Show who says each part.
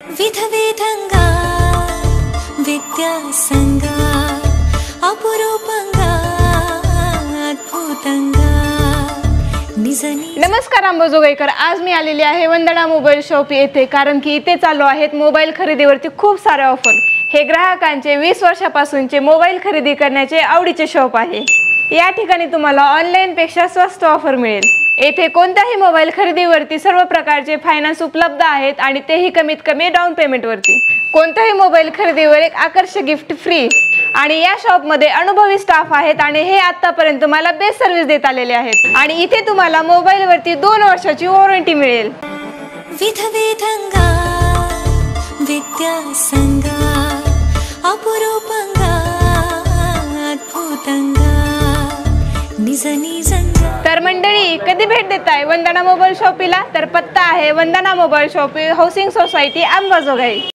Speaker 1: విధవిధంగా విద్యాసంగా అపురూపంగా अद्भुतंगा
Speaker 2: नमस्कार अंबाजोगाईकर। आज मी आलेली आहे वंदना मोबाईल शॉप येथे, कारण की इथे चालू आहेत मोबाईल खरेदीवरती खूप सारे ऑफर। हे ग्राहकांचे 20 वर्षापासूनचे मोबाईल खरेदी करण्याचे आवडीचे शॉप आहे। या ठिकाणी तुम्हाला ऑनलाइन पेक्षा स्वस्त ऑफर मिळेल। येथे कोणत्याही मोबाईल खरेदीवरती सर्व प्रकारचे फायनान्स उपलब्ध आहेत आणि तेही कमीत कमी डाउन पेमेंट वरती। कोणत्याही मोबाईल खरेदीवर एक आकर्षक गिफ्ट फ्री आणि या शॉप मध्ये अनुभवी स्टाफ आहेत आणि हे आतापर्यंत तुम्हाला बेस्ट सर्व्हिस देत आलेले आहेत आणि इथे तुम्हाला मोबाईल वरती 2 वर्षाची वॉरंटी मिळेल।
Speaker 1: विधविधंगा विद्यासंगा अपुरूपंगा अद्भुतंगा
Speaker 2: तर मंडळी, कधी भेट देताय वंदना मोबाईल शॉपीला? तर पत्ता आहे Vandana mobile shop, housing society, Ambajogai.